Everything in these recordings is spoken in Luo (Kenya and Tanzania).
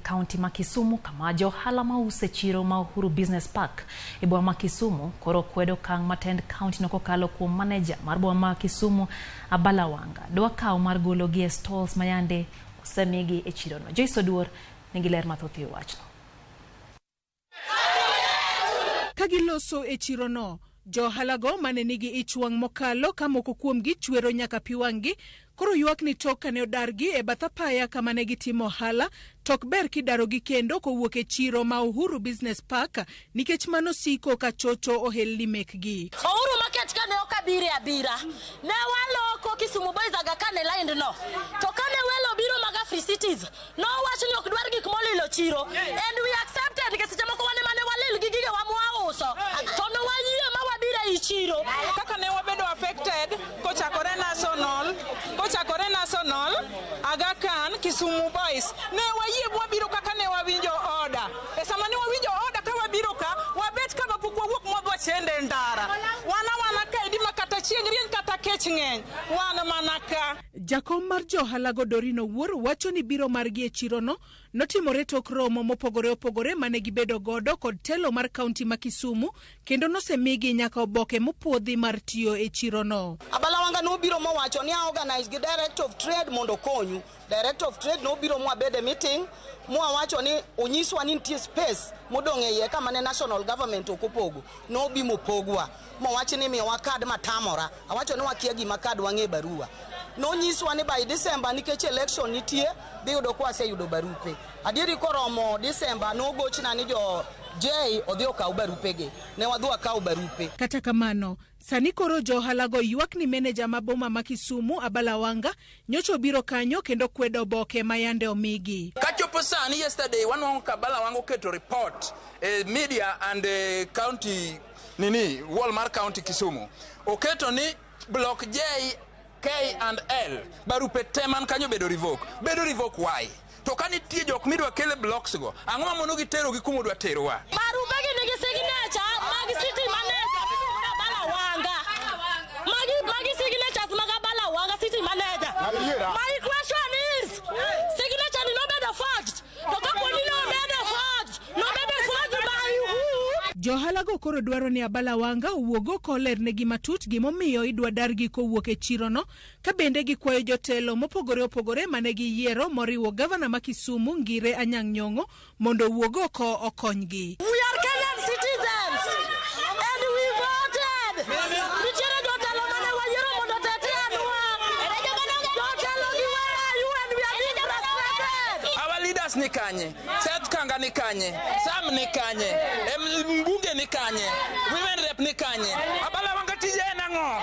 County ma Kisumu kama Jo-ohala mause chiro ma Uhuru Business Park e boma ma Kisumu koro kwedo kang matend county no kokalo kuom manager mar boma ma Kisumu Abala Wanga dwa kaw mar golo gi stalls mayande osemigi e chiro no. Jo-ohala nigi ler mathoth e wachno. Kagiloso e chiro no, Jo-ohala go mane nigi ichwang mokalo kamoko kuomgi chwero nyaka piwangi koro ywakne tok kane odargi e batha paya kama ne gitimo ohala tok ber kidarogi kendo kowuok e chiro ma Uhuru Business Park nikech mano siko ka chocho ohelni mekgi. Uhuru market kane okabire abira ne waloko Kisumu boys aga kane line no to kane welo biro maga free cities no wacho ni ok dwar gik molilo chiro and we accepted ke seche moko wane mane walil gi gige wamwa uso to no wayie ma wabira i chiro kaka ne wabedo affected kochakore national aga kan Kisumu boys ne wayie wabiro kaka ne wawinjo order e sama ne wawinjo order ka wabiro ka wabet kama pok wawuok modwa chende ndara wana ka idi makata chieng rien kata kech ngeny wana manaka. Jakom mar Jo-ohala go Dorino Wuor wacho ni biro margi e chiro no notimore tok romo mopogore opogore mane gibedo godo kod telo mar county ma Kisumu kendo nosemigi nyaka oboke mopuodhi mar tiyo e chiro no. Abala Wanga no biro mowacho ni organize gi Director of Trade mondo konyu. Director of Trade no biro mwabede meeting mwawacho ni onyiswa ni nitie space modonge ye kama ne national government okopogo no bimo pogwa mwawacho ni miwa card matamora awacho ni wakia gima card wange barua no nyiswa ni by December nikech election nitie biyudo kwa se yudo barupe adieri koromo December no gochna ni jo Jay odhi okaw barupege ne wadhi akaw barupe. Kata kamano sani koro Jo-ohala go ywakni manager maboma ma Kisumu Abala Wanga nyocho biro kanyo kendo kwedo boke mayande omigi. Kachopo sani yesterday wanwango Abala Wanga keto report media and county Walmart County Kisumu oketo ni block J K and L barupe teman kanyo bedo revoke why to kani tie jok midwa kele blocks go ang'oma mono gitero gi kumo dwa tero wa barupe gi nigi signature mag city manager Abala Wanga magi signatures mag Abala Wanga city manager. My question is signature no better forged to kaponi no better forged by who? Jo-ohala go koro dwaro ni Abala Wanga uwogo koler ne gi matut gimomiyo idwa dargi kowuok e chiro no ka bende gikwayo jotelo mopogore opogore mane giyiero moriwo gavana ma Kisumu Ngire Anyang' Nyong'o mondo uwogo ko okonygi. We are Kenyan citizens and we voted. Nichero jotelo mane wayiero mondo teteanwa. Jotelo gi you and we are being frustrated. Our leaders ni kanye, Seth Kanga ni kanye, Sam ni kanye, Mbunge ni kanye, women rep ni kanye. Abala Wanga tije nango.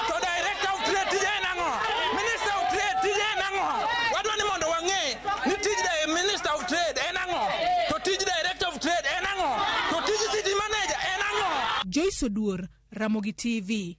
To director of trade tije nango. Minister of trade tije nango. Wadwa ni mondo wange ni tije minister of trade enango. To tije director of trade enango. To tije city manager enango. Joyce Oduor, Ramogi TV.